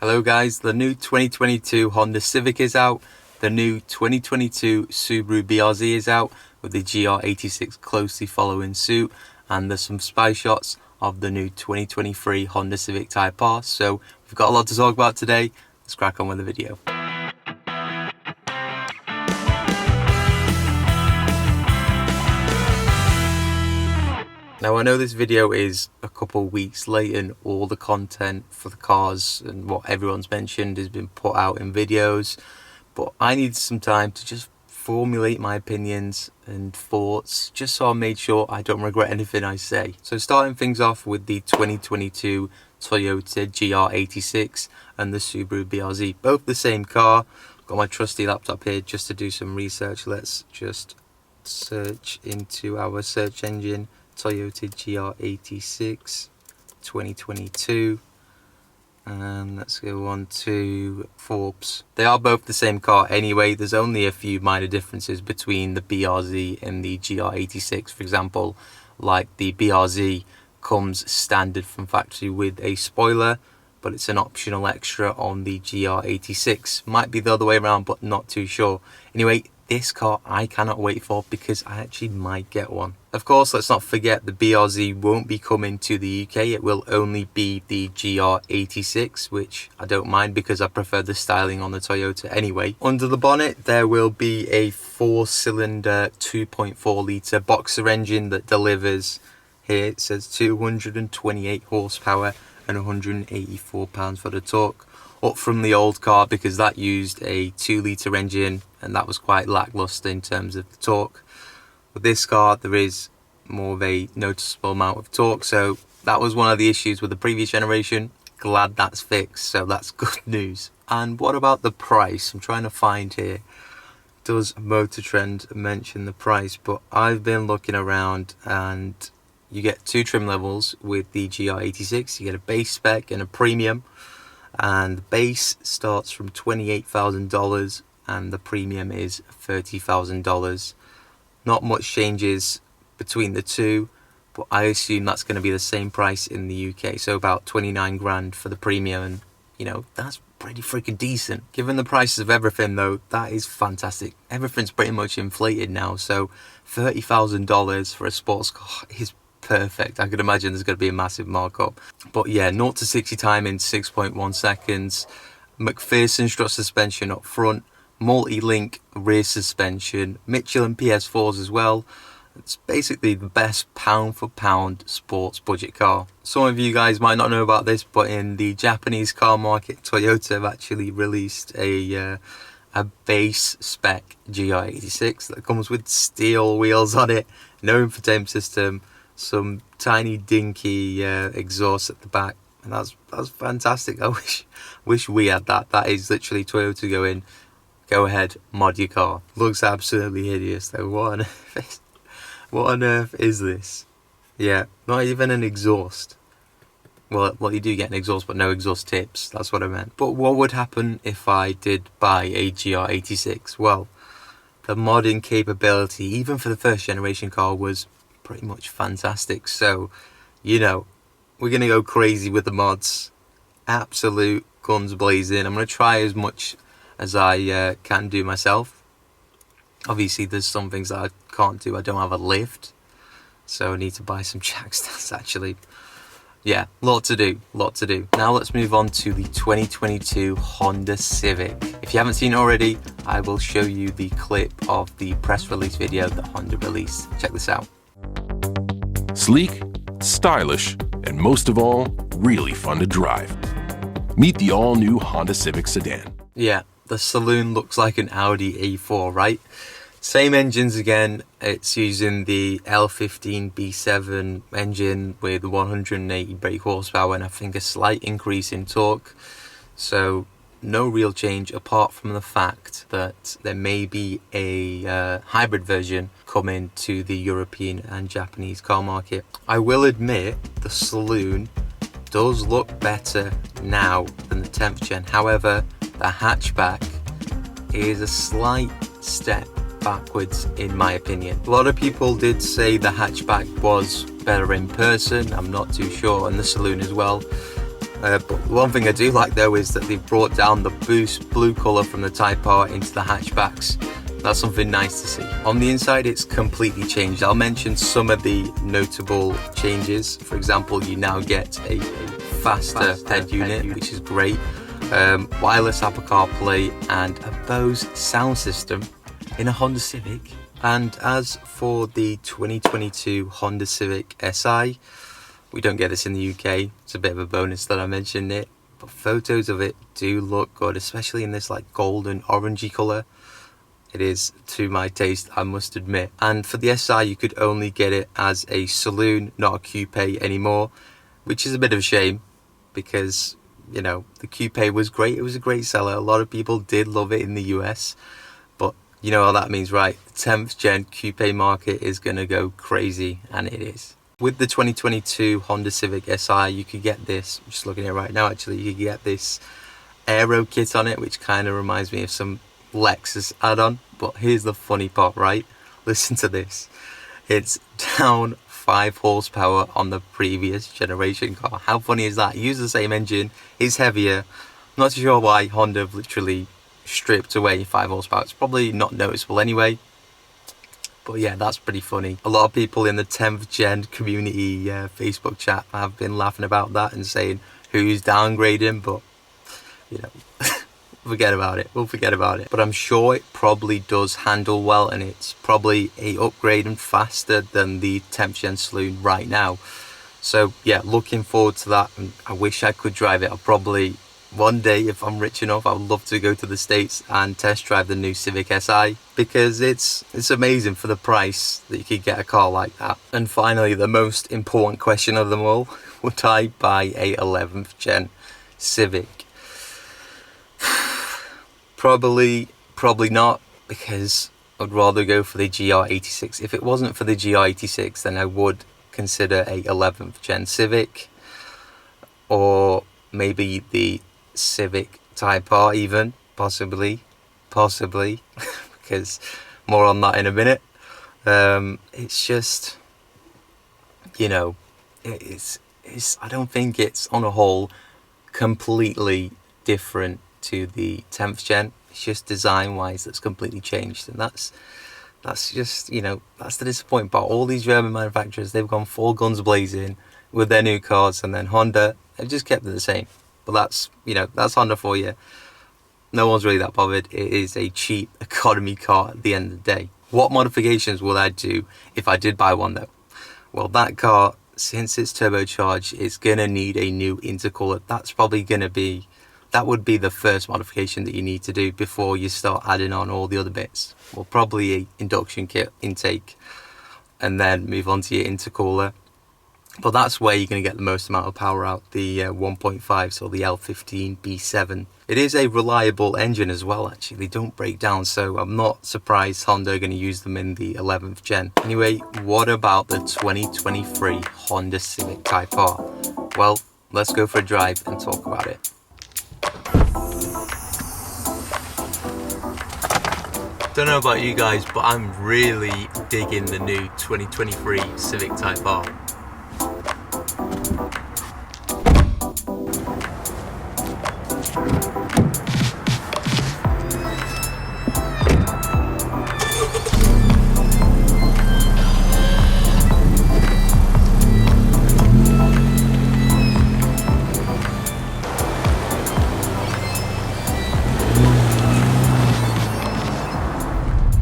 Hello guys, the new 2022 Honda Civic is out, the new 2022 Subaru BRZ is out with the GR86 closely following suit, and there's some spy shots of the new 2023 Honda Civic Type R, so we've got a lot to talk about today. Let's crack on with the video. Now I know this video is a couple weeks late and all the content for the cars and what everyone's mentioned has been put out in videos, but I need some time to just formulate my opinions and thoughts just so I made sure I don't regret anything I say. So starting things off with the 2022 Toyota GR86 and the Subaru BRZ, both the same car. Got my trusty laptop here just to do some research. Let's just search into our search engine. Toyota GR86 2022, and let's go on to Forbes. They are both the same car anyway. There's only a few minor differences between the BRZ and the GR86. For example, like the BRZ comes standard from factory with a spoiler, but it's an optional extra on the GR86. Might be the other way around, but not too sure. Anyway, this car I cannot wait for because I actually might get one. Of course, let's not forget the BRZ won't be coming to the UK. It will only be the GR86, which I don't mind because I prefer the styling on the Toyota anyway. Under the bonnet, there will be a 4-cylinder 2.4 litre boxer engine that delivers, here it says 228 horsepower and 184 pounds for the torque. Up from the old car because that used a 2-litre engine and that was quite lackluster in terms of the torque. With this car there is more of a noticeable amount of torque, so that was one of the issues with the previous generation. Glad that's fixed, so that's good news. And what about the price? I'm trying to find here. Does Motor Trend mention the price? But I've been looking around and you get two trim levels with the GR86. You get a base spec and a premium. And the base starts from $28,000 and the premium is $30,000. Not much changes between the two, but I assume that's going to be the same price in the UK, so about 29 grand for the premium, and you know, that's pretty freaking decent. Given the prices of everything though, that is fantastic. Everything's pretty much inflated now, so $30,000 for a sports car is perfect. I could imagine there's going to be a massive markup. But yeah, 0 to 60 time in 6.1 seconds. McPherson strut suspension up front, multi-link rear suspension, Michelin PS4s as well. It's basically the best pound for pound sports budget car. Some of you guys might not know about this, but in the Japanese car market, Toyota have actually released a base spec GR86 that comes with steel wheels on it, no infotainment system, some tiny dinky exhaust at the back, and that's fantastic. I wish we had that. That is literally Toyota going, go ahead, mod your car. Looks absolutely hideous though. What on earth is this? Yeah, not even an exhaust. Well, you do get an exhaust, but no exhaust tips. That's what I meant. But what would happen if I did buy a GR86? Well, the modding capability, even for the first generation car, was pretty much fantastic. So, you know, we're gonna go crazy with the mods. Absolute guns blazing. I'm gonna try as much as I can do myself. Obviously there's some things that I can't do. I don't have a lift, so I need to buy some jack stands actually. Yeah, lot to do. Now let's move on to the 2022 Honda Civic. If you haven't seen it already, I will show you the clip of the press release video that Honda released. Check this out. Sleek, stylish, and most of all, really fun to drive. Meet the all-new Honda Civic sedan. Yeah, the saloon looks like an Audi A4, right? Same engines again. It's using the L15 B7 engine with 180 brake horsepower and I think a slight increase in torque. So no real change apart from the fact that there may be a hybrid version coming to the European and Japanese car market. I will admit the saloon does look better now than the 10th gen. However, the hatchback is a slight step backwards in my opinion. A lot of people did say the hatchback was better in person. I'm not too sure, and the saloon as well. But one thing I do like though is that they've brought down the boost blue colour from the Type R into the hatchbacks. That's something nice to see. On the inside, it's completely changed. I'll mention some of the notable changes. For example, you now get a faster head unit, which is great. Wireless Apple CarPlay and a Bose sound system in a Honda Civic. And as for the 2022 Honda Civic Si, we don't get this in the UK. It's a bit of a bonus that I mentioned it, but photos of it do look good, especially in this like golden orangey colour. It is to my taste, I must admit. And for the Si, you could only get it as a saloon, not a coupe anymore, which is a bit of a shame because, you know, the coupe was great. It was a great seller. A lot of people did love it in the US, but you know what that means, right? The 10th gen coupe market is going to go crazy, and it is. With the 2022 Honda Civic Si, you could get this, I'm just looking at it right now actually, you could get this aero kit on it, which kind of reminds me of some Lexus add-on. But here's the funny part, right? Listen to this. It's down 5 horsepower on the previous generation car. How funny is that? Use the same engine, it's heavier. I'm not too sure why Honda have literally stripped away 5 horsepower. It's probably not noticeable anyway. But yeah, that's pretty funny. A lot of people in the 10th gen community Facebook chat have been laughing about that and saying who's downgrading, but you know, forget about it. We'll forget about it. But I'm sure it probably does handle well, and it's probably a upgrade and faster than the 10th gen saloon right now. So yeah, looking forward to that. And I wish I could drive it. I'll probably one day, if I'm rich enough, I would love to go to the States and test drive the new Civic Si, because it's amazing for the price that you could get a car like that. And finally, the most important question of them all, would I buy a 11th gen Civic? Probably not, because I'd rather go for the GR86. If it wasn't for the GR86, then I would consider a 11th gen Civic, or maybe the Civic Type R even, possibly, because more on that in a minute. It's just, you know, it's I don't think it's on a whole completely different to the 10th gen. It's just design wise that's completely changed, and that's just, you know, that's the disappointing part. All these German manufacturers, they've gone full guns blazing with their new cars, and then Honda have just kept it the same. But that's, you know, that's Honda for you. No one's really that bothered. It is a cheap economy car at the end of the day. What modifications will I do if I did buy one though? Well, that car, since it's turbocharged, it's gonna need a new intercooler. That's probably gonna be, that would be the first modification that you need to do before you start adding on all the other bits. Well, probably an induction kit intake, and then move on to your intercooler. But that's where you're going to get the most amount of power out, the 1.5, so the L15 B7. It is a reliable engine as well, actually. They don't break down, so I'm not surprised Honda are going to use them in the 11th gen. Anyway, what about the 2023 Honda Civic Type R? Well, let's go for a drive and talk about it. Don't know about you guys, but I'm really digging the new 2023 Civic Type R.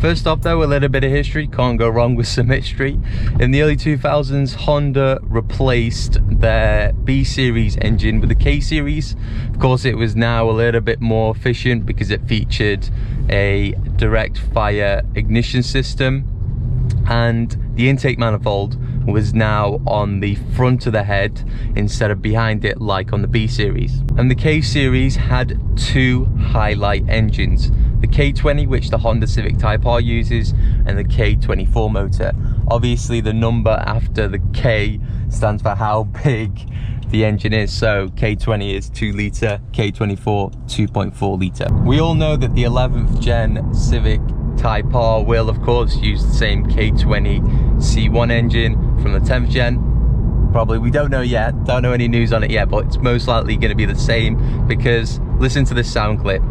First off though, a little bit of history. Can't go wrong with some history. In the early 2000s, Honda replaced their B series engine with the K series. Of course, it was now a little bit more efficient because it featured a direct fire ignition system, and the intake manifold was now on the front of the head instead of behind it like on the B series. And the K series had two highlight engines, the K20, which the Honda Civic Type R uses, and the K24 motor. Obviously the number after the K stands for how big the engine is, so K20 is 2 litre, K24 2.4 litre. We all know that the 11th gen Civic Type R will of course use the same K20 C1 engine from the 10th gen, Probably, we don't know yet, don't know any news on it yet, but it's most likely going to be the same, because listen to this sound clip.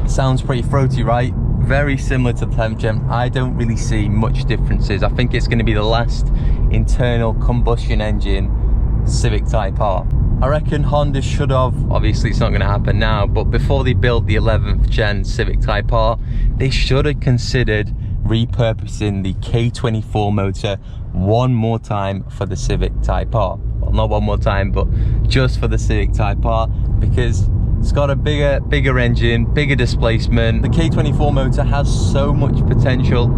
Sounds pretty throaty, right? Very similar to the 10th gen. I don't really see much differences. I think it's going to be the last internal combustion engine Civic Type R. I reckon Honda should have, obviously it's not going to happen now, but before they built the 11th gen Civic Type R, they should have considered repurposing the K24 motor one more time for the Civic Type R. Well, not one more time, but just for the Civic Type R, because it's got a bigger engine, bigger displacement. The K24 motor has so much potential.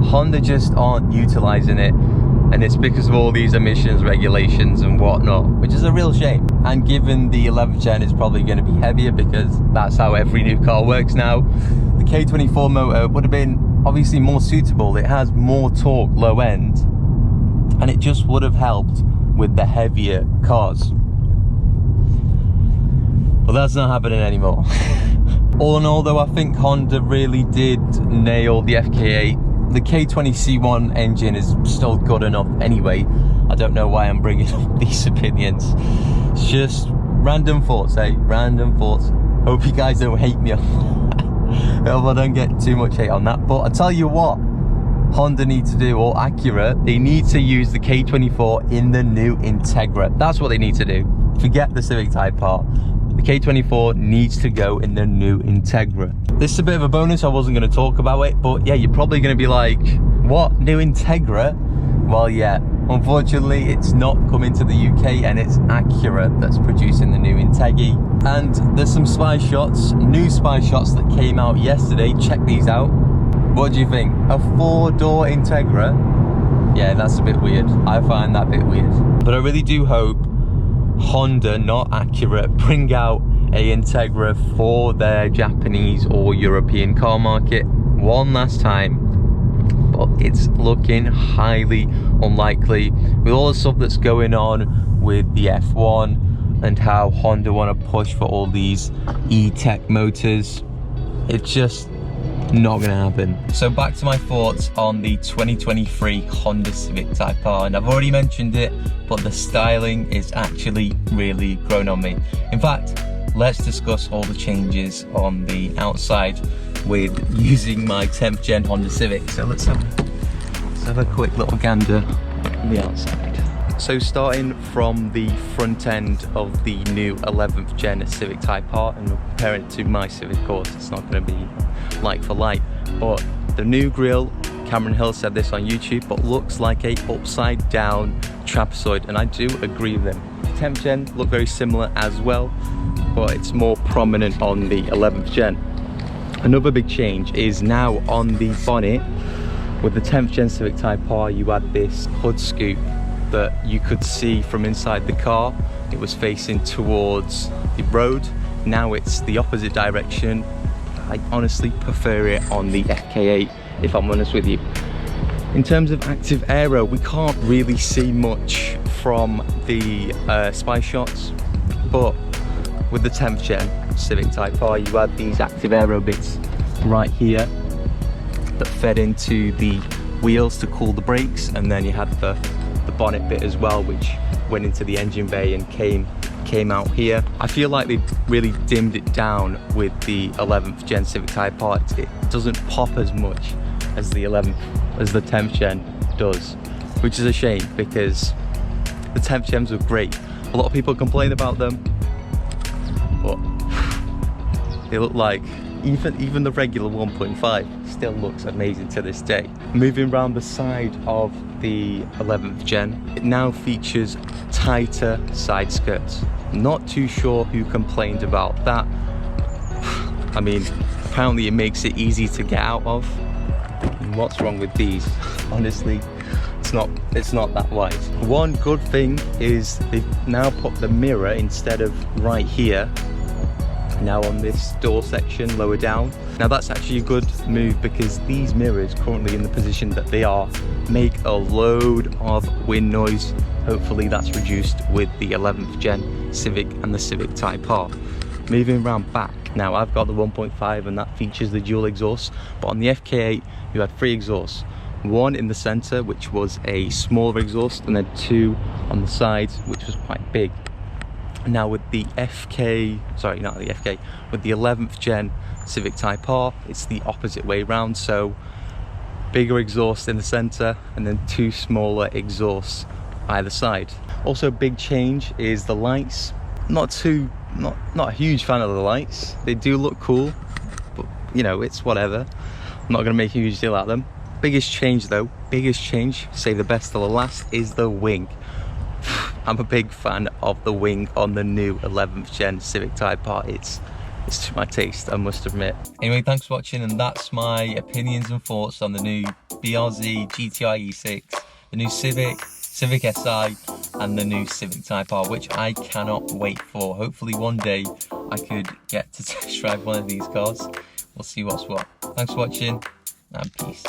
Honda just aren't utilizing it, and it's because of all these emissions regulations and whatnot, which is a real shame. And given the 11th gen is probably going to be heavier, because that's how every new car works now, the K24 motor would have been obviously more suitable. It has more torque low end, and it just would have helped with the heavier cars. But that's not happening anymore. All in all though, I think Honda really did nail the FK8. The K20C1 engine is still good enough anyway. I don't know why I'm bringing up these opinions. It's just random thoughts, eh? Random thoughts. Hope you guys don't hate me on that. Hope I don't get too much hate on that. But I tell you what, Honda need to do, or Acura, they need to use the K24 in the new Integra. That's what they need to do. Forget the Civic Type R. The K24 needs to go in the new Integra. This is a bit of a bonus, I wasn't going to talk about it, but yeah, you're probably going to be like, what, new Integra? Well, yeah, unfortunately it's not coming to the UK, and it's Acura that's producing the new Integra. And there's some spy shots, new spy shots that came out yesterday. Check these out. What do you think? A 4-door Integra? Yeah, that's a bit weird. I find that a bit weird. But I really do hope Honda, not Acura, bring out a Integra for their Japanese or European car market one last time. But it's looking highly unlikely with all the stuff that's going on with the F1 and how Honda want to push for all these e-tech motors. It's just not gonna happen. So back to my thoughts on the 2023 Honda Civic Type R, and I've already mentioned it, but the styling is actually really grown on me. In fact, let's discuss all the changes on the outside with using my 10th gen Honda Civic. So let's have a quick little gander on the outside. So starting from the front end of the new 11th gen Civic Type R, and compare it to my Civic, of course, it's not going to be like for like, but the new grille, Cameron Hill said this on YouTube, but looks like a upside down trapezoid, and I do agree with him. 10th gen look very similar as well, but it's more prominent on the 11th gen. Another big change is now on the bonnet. With the 10th gen Civic Type R, you had this hood scoop that you could see from inside the car. It was facing towards the road. Now it's the opposite direction. I honestly prefer it on the FK8, if I'm honest with you. In terms of active aero, we can't really see much from the spy shots, but with the 10th gen Civic Type R, you had these active aero bits right here that fed into the wheels to cool the brakes, and then you had the bonnet bit as well, which went into the engine bay and came out here. I feel like they really dimmed it down with the 11th gen Civic Type R. It doesn't pop as much as the 10th gen does, which is a shame, because the 10th gens were great. A lot of people complain about them, but they look like even the regular 1.5 still looks amazing to this day. Moving around the side of the 11th gen, it now features tighter side skirts. Not too sure who complained about that. I mean, apparently it makes it easy to get out of. And what's wrong with these? Honestly, it's not that wise. One good thing is they've now put the mirror instead of right here, now on this door section lower down. Now that's actually a good move, because these mirrors currently in the position that they are make a load of wind noise. Hopefully that's reduced with the 11th gen Civic and the Civic Type R. Moving around back, now I've got the 1.5 and that features the dual exhaust, but on the FK8 you had 3 exhausts. One in the center, which was a smaller exhaust, and then 2 on the sides, which was quite big. Now with the with the 11th gen Civic Type R, it's the opposite way round, so bigger exhaust in the center and then 2 smaller exhausts either side. Also big change is the lights. Not a huge fan of the lights. They do look cool, but you know, it's whatever. I'm not gonna make a huge deal out of them. Biggest change though, save the best till the last, is the wing. I'm a big fan of the wing on the new 11th gen Civic Type R. It's to my taste, I must admit. Anyway, thanks for watching, and that's my opinions and thoughts on the new BRZ GT86, the new Civic, Civic Si, and the new Civic Type R, which I cannot wait for. Hopefully one day I could get to test drive one of these cars. We'll see what's what. Thanks for watching, and peace.